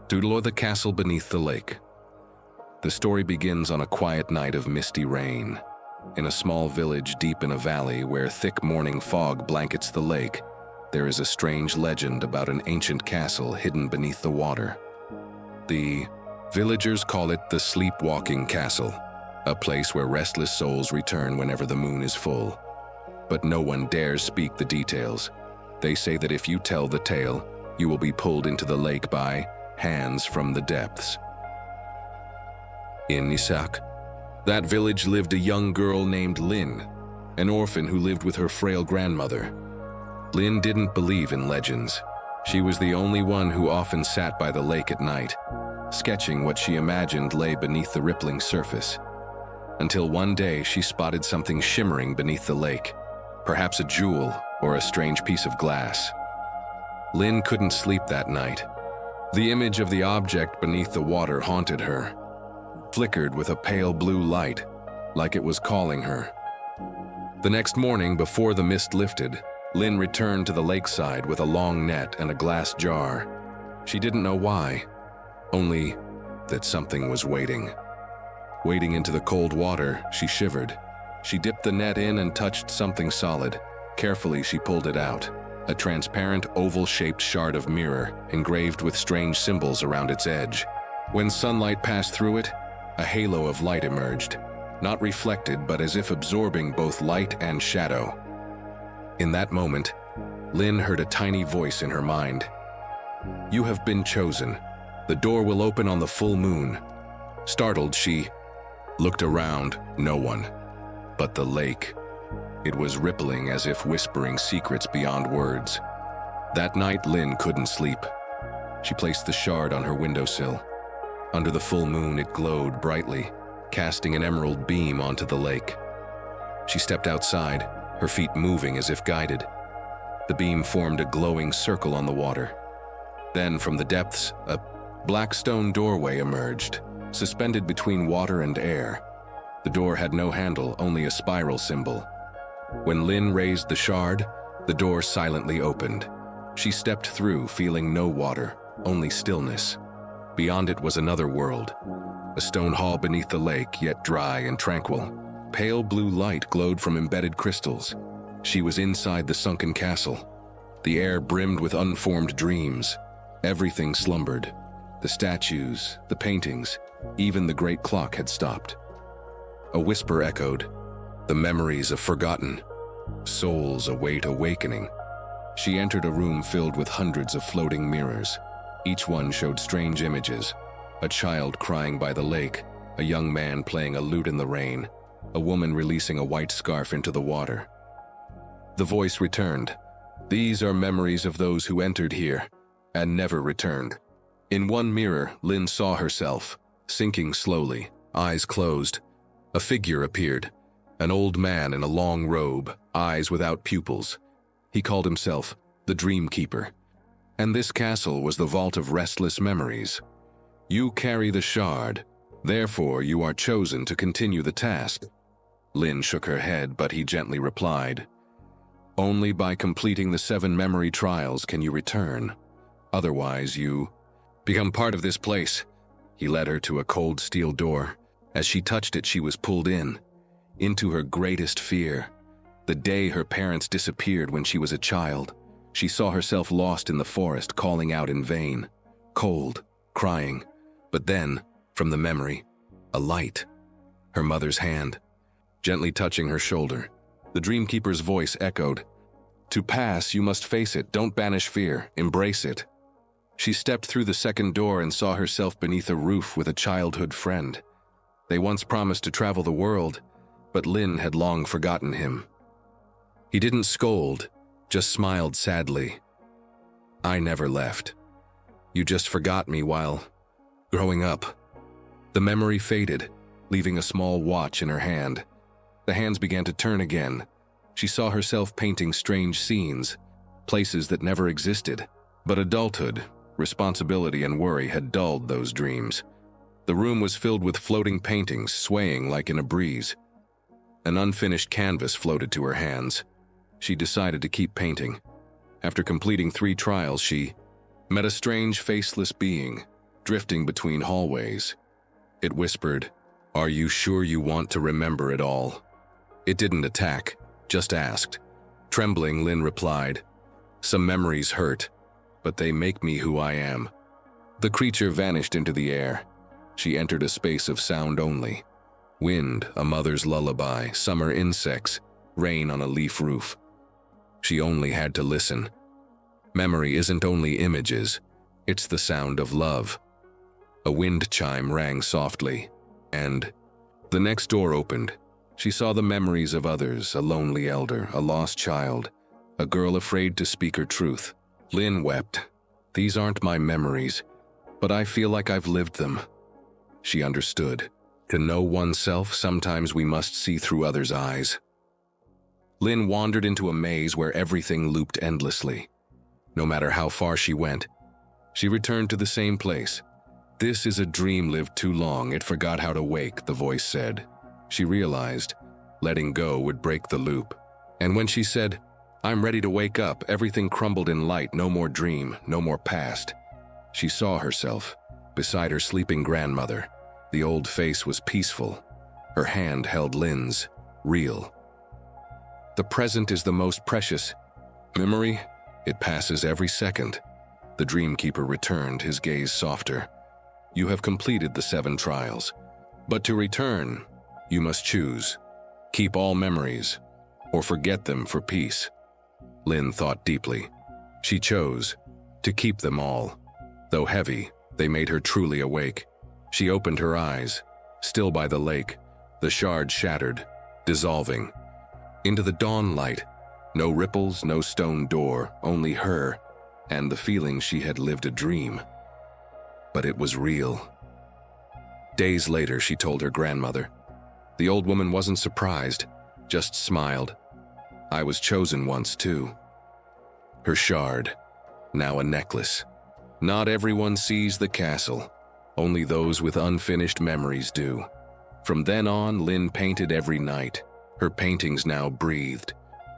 to lure the castle beneath the lake. The story begins on a quiet night of misty rain. In a small village deep in a valley where thick morning fog blankets the lake, there is a strange legend about an ancient castle hidden beneath the water. The villagers call it the Sleepwalking Castle, a place where restless souls return whenever the moon is full. But no one dares speak the details. They say that if you tell the tale, you will be pulled into the lake by hands from the depths. In Isak, that village lived a young girl named Lynn, an orphan who lived with her frail grandmother. Lynn didn't believe in legends. She was the only one who often sat by the lake at night, sketching what she imagined lay beneath the rippling surface. Until one day she spotted something shimmering beneath the lake, perhaps a jewel or a strange piece of glass. Lynn couldn't sleep that night. The image of the object beneath the water haunted her, flickered with a pale blue light, like it was calling her. The next morning, before the mist lifted, Lynn returned to the lakeside with a long net and a glass jar. She didn't know why, only that something was waiting. Wading into the cold water, she shivered. She dipped the net in and touched something solid. Carefully, she pulled it out. A transparent, oval-shaped shard of mirror, engraved with strange symbols around its edge. When sunlight passed through it, a halo of light emerged, not reflected but as if absorbing both light and shadow. In that moment, Lynn heard a tiny voice in her mind. "You have been chosen. The door will open on the full moon." Startled, she looked around. No one. But the lake. It was rippling as if whispering secrets beyond words. That night, Lynn couldn't sleep. She placed the shard on her windowsill. Under the full moon, it glowed brightly, casting an emerald beam onto the lake. She stepped outside, her feet moving as if guided. The beam formed a glowing circle on the water. Then, from the depths, a black stone doorway emerged, suspended between water and air. The door had no handle, only a spiral symbol. When Lynn raised the shard, the door silently opened. She stepped through, feeling no water, only stillness. Beyond it was another world, a stone hall beneath the lake, yet dry and tranquil. Pale blue light glowed from embedded crystals. She was inside the sunken castle. The air brimmed with unformed dreams. Everything slumbered. The statues, the paintings, even the great clock had stopped. A whisper echoed. The memories of forgotten. Souls await awakening. She entered a room filled with hundreds of floating mirrors. Each one showed strange images. A child crying by the lake, a young man playing a lute in the rain, a woman releasing a white scarf into the water. The voice returned. "These are memories of those who entered here and never returned." In one mirror, Lynn saw herself, sinking slowly, eyes closed. A figure appeared, an old man in a long robe, eyes without pupils. He called himself the Dream Keeper. And this castle was the vault of restless memories. "You carry the shard, therefore you are chosen to continue the task." Lynn shook her head, but he gently replied, "Only by completing the 7 memory trials can you return. Otherwise, you become part of this place." He led her to a cold steel door. As she touched it, she was pulled into her greatest fear. The day her parents disappeared when she was a child. She saw herself lost in the forest, calling out in vain, cold, crying. But then, from the memory, a light. Her mother's hand, gently touching her shoulder. The Dreamkeeper's voice echoed, "To pass, you must face it. Don't banish fear. Embrace it." She stepped through the second door and saw herself beneath a roof with a childhood friend. They once promised to travel the world, but Lynn had long forgotten him. He didn't scold, just smiled sadly. "I never left. You just forgot me while growing up." The memory faded, leaving a small watch in her hand. The hands began to turn again. She saw herself painting strange scenes, places that never existed. But adulthood, responsibility, and worry had dulled those dreams. The room was filled with floating paintings, swaying like in a breeze. An unfinished canvas floated to her hands. She decided to keep painting. After completing 3 trials, she met a strange, faceless being. drifting between hallways. It whispered, "Are you sure you want to remember it all?" It didn't attack, just asked. Trembling, Lynn replied, "Some memories hurt, but they make me who I am." The creature vanished into the air. She entered a space of sound only. Wind, a mother's lullaby, summer insects, rain on a leaf roof. She only had to listen. Memory isn't only images, it's the sound of love. A wind chime rang softly, and the next door opened. She saw the memories of others, a lonely elder, a lost child, a girl afraid to speak her truth. Lynn wept. "These aren't my memories, but I feel like I've lived them." She understood. To know oneself, sometimes we must see through others' eyes. Lynn wandered into a maze where everything looped endlessly. No matter how far she went, she returned to the same place. "This is a dream lived too long, it forgot how to wake," the voice said. She realized letting go would break the loop. And when she said, "I'm ready to wake up," everything crumbled in light, no more dream, no more past. She saw herself beside her sleeping grandmother. The old face was peaceful. Her hand held Lynn's, real. The present is the most precious. Memory, it passes every second. The dreamkeeper returned, his gaze softer. "You have completed the 7 trials. But to return, you must choose. Keep all memories, or forget them for peace." Lynn thought deeply. She chose to keep them all. Though heavy, they made her truly awake. She opened her eyes, still by the lake, the shard shattered, dissolving. Into the dawn light, no ripples, no stone door, only her, and the feeling she had lived a dream. But it was real. Days later, she told her grandmother. The old woman wasn't surprised, just smiled. "I was chosen once too." Her shard, now a necklace. Not everyone sees the castle. Only those with unfinished memories do. From then on, Lynn painted every night. Her paintings now breathed.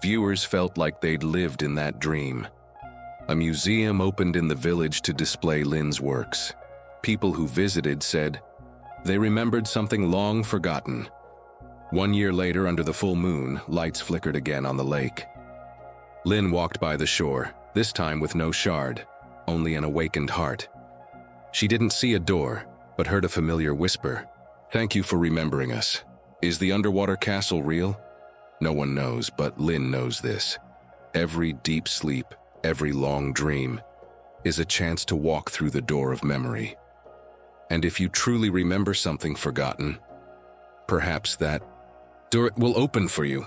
Viewers felt like they'd lived in that dream. A museum opened in the village to display Lynn's works. People who visited said they remembered something long forgotten. 1 year later, under the full moon, lights flickered again on the lake. Lynn walked by the shore, this time with no shard, only an awakened heart. She didn't see a door, but heard a familiar whisper. "Thank you for remembering us. Is the underwater castle real?" No one knows, but Lynn knows this. Every deep sleep, every long dream, is a chance to walk through the door of memory. And if you truly remember something forgotten, perhaps that door will open for you.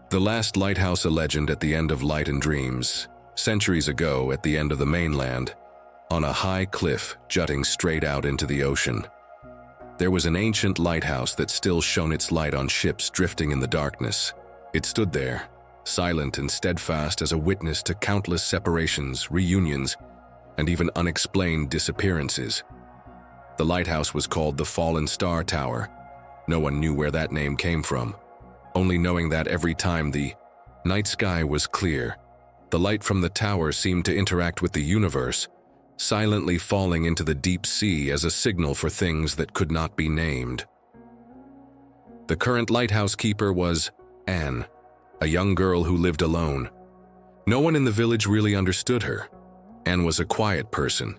The last lighthouse, a legend at the end of Light and Dreams, centuries ago at the end of the mainland, on a high cliff jutting straight out into the ocean. There was an ancient lighthouse that still shone its light on ships drifting in the darkness. It stood there, silent and steadfast as a witness to countless separations, reunions, and even unexplained disappearances. The lighthouse was called the Fallen Star Tower. No one knew where that name came from, only knowing that every time the night sky was clear, the light from the tower seemed to interact with the universe, silently falling into the deep sea as a signal for things that could not be named. The current lighthouse keeper was Anne, a young girl who lived alone. No one in the village really understood her. Anne was a quiet person,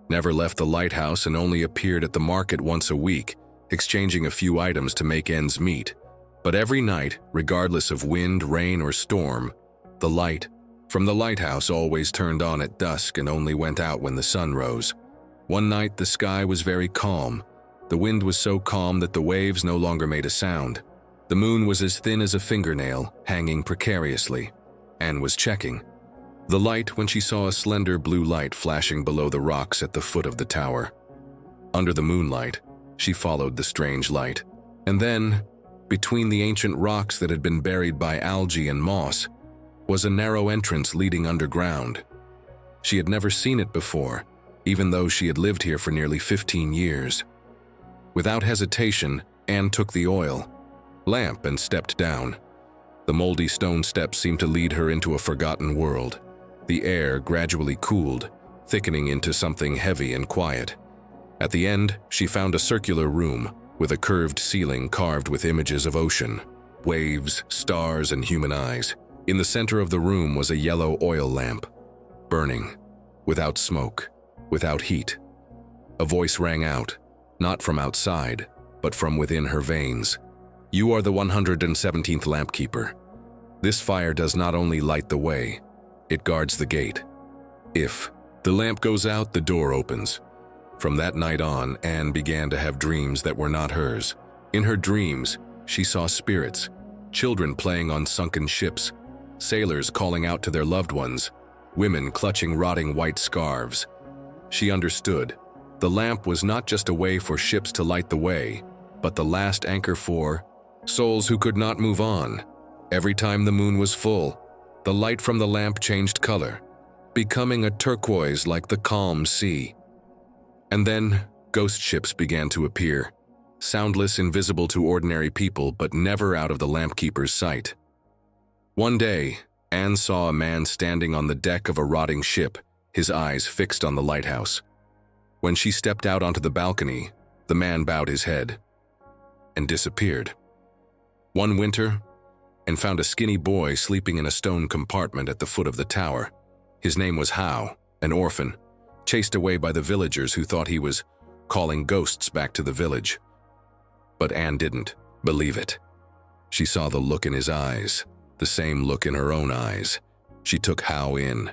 never left the lighthouse and only appeared at the market once a week, exchanging a few items to make ends meet. But every night, regardless of wind, rain, or storm, the light from the lighthouse always turned on at dusk and only went out when the sun rose. One night, the sky was very calm. The wind was so calm that the waves no longer made a sound. The moon was as thin as a fingernail, hanging precariously. Anne was checking the light when she saw a slender blue light flashing below the rocks at the foot of the tower. Under the moonlight, she followed the strange light. And then, between the ancient rocks that had been buried by algae and moss, was a narrow entrance leading underground. She had never seen it before, even though she had lived here for nearly 15 years. Without hesitation, Anne took the oil lamp and stepped down. The moldy stone steps seemed to lead her into a forgotten world. The air gradually cooled, thickening into something heavy and quiet. At the end, she found a circular room with a curved ceiling carved with images of ocean, waves, stars, and human eyes. In the center of the room was a yellow oil lamp, burning, without smoke, without heat. A voice rang out, not from outside, but from within her veins. "You are the 117th lamp keeper. This fire does not only light the way, it guards the gate. If the lamp goes out, the door opens." From that night on, Anne began to have dreams that were not hers. In her dreams, she saw spirits, children playing on sunken ships, sailors calling out to their loved ones, women clutching rotting white scarves. She understood. The lamp was not just a way for ships to light the way, but the last anchor for souls who could not move on. Every time the moon was full, the light from the lamp changed color, becoming a turquoise like the calm sea. And then, ghost ships began to appear, soundless, invisible to ordinary people, but never out of the lamp keeper's sight. One day, Anne saw a man standing on the deck of a rotting ship, his eyes fixed on the lighthouse. When she stepped out onto the balcony, the man bowed his head and disappeared. One winter, Anne found a skinny boy sleeping in a stone compartment at the foot of the tower. His name was Hao, an orphan, chased away by the villagers who thought he was calling ghosts back to the village. But Anne didn't believe it. She saw the look in his eyes, the same look in her own eyes. She took Hao in.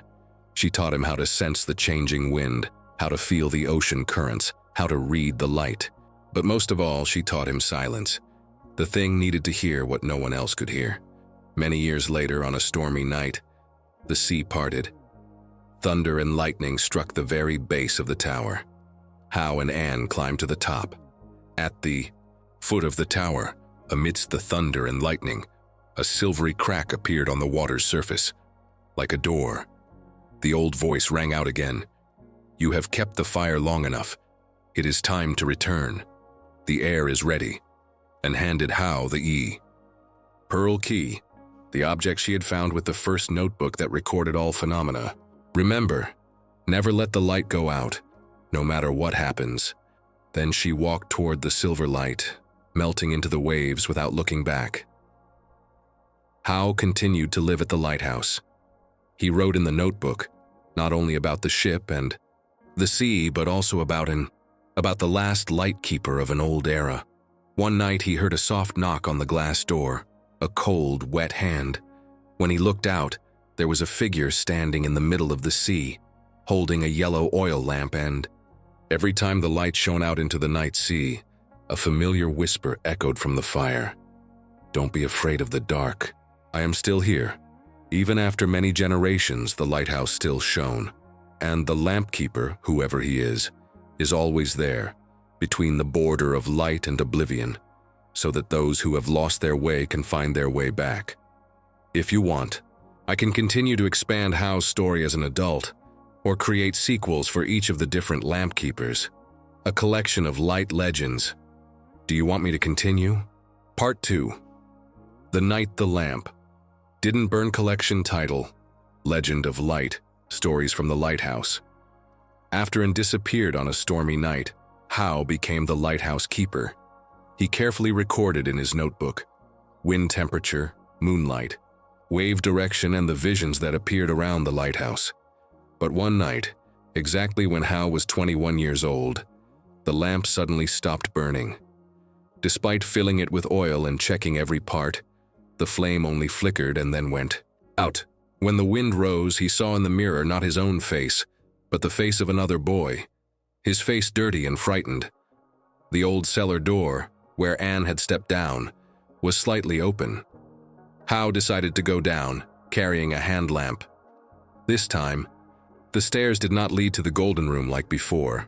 She taught him how to sense the changing wind, how to feel the ocean currents, how to read the light. But most of all, she taught him silence. The thing needed to hear what no one else could hear. Many years later, on a stormy night, the sea parted. Thunder and lightning struck the very base of the tower. Hao and Anne climbed to the top. At the foot of the tower, amidst the thunder and lightning, a silvery crack appeared on the water's surface, like a door. The old voice rang out again. "You have kept the fire long enough. It is time to return. The air is ready," and handed Hao the pearl key, the object she had found with the first notebook that recorded all phenomena. "Remember, never let the light go out, no matter what happens." Then she walked toward the silver light, melting into the waves without looking back. Hao continued to live at the lighthouse. He wrote in the notebook, not only about the ship and the sea, but also about the last light keeper of an old era. One night he heard a soft knock on the glass door, a cold, wet hand. When he looked out, there was a figure standing in the middle of the sea, holding a yellow oil lamp, and every time the light shone out into the night sea, a familiar whisper echoed from the fire. "Don't be afraid of the dark. I am still here." Even after many generations, the lighthouse still shone, and the lamp keeper, whoever he is always there, between the border of light and oblivion, so that those who have lost their way can find their way back. If you want, I can continue to expand Hao's story as an adult, or create sequels for each of the different lamp keepers, a collection of light legends. Do you want me to continue? Part 2. The Night the Lamp Didn't Burn Collection title, Legend of Light, Stories from the Lighthouse. After and disappeared on a stormy night, Hao became the lighthouse keeper. He carefully recorded in his notebook wind temperature, moonlight, wave direction, and the visions that appeared around the lighthouse. But one night, exactly when Hao was 21 years old, the lamp suddenly stopped burning. Despite filling it with oil and checking every part, the flame only flickered and then went out. When the wind rose, he saw in the mirror not his own face, but the face of another boy, his face dirty and frightened. The old cellar door, where Anne had stepped down, was slightly open. Hao decided to go down, carrying a hand lamp. This time, the stairs did not lead to the golden room like before.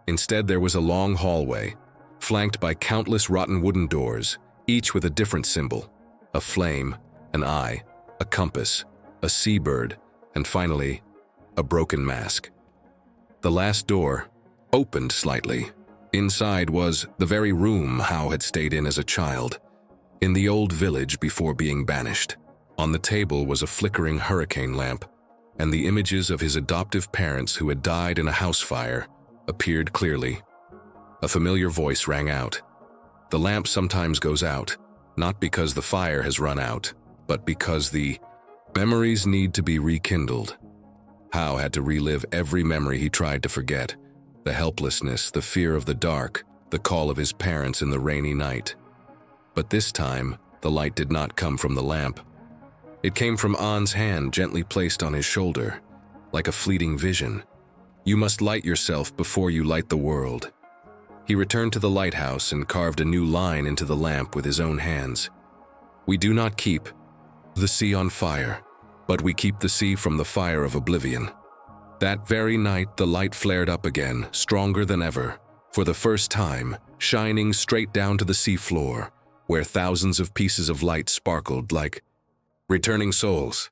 Instead, there was a long hallway, flanked by countless rotten wooden doors, each with a different symbol: a flame, an eye, a compass, a seabird, and finally, a broken mask. The last door opened slightly. Inside was the very room Hao had stayed in as a child, in the old village before being banished. On the table was a flickering hurricane lamp, and the images of his adoptive parents who had died in a house fire appeared clearly. A familiar voice rang out. The lamp sometimes goes out, not because the fire has run out, but because the memories need to be rekindled. Hao had to relive every memory he tried to forget. The helplessness, the fear of the dark, the call of his parents in the rainy night. But this time, the light did not come from the lamp. It came from An's hand gently placed on his shoulder, like a fleeting vision. You must light yourself before you light the world. He returned to the lighthouse and carved a new line into the lamp with his own hands. We do not keep the sea on fire, but we keep the sea from the fire of oblivion. That very night, the light flared up again, stronger than ever, for the first time, shining straight down to the sea floor, where thousands of pieces of light sparkled like returning souls.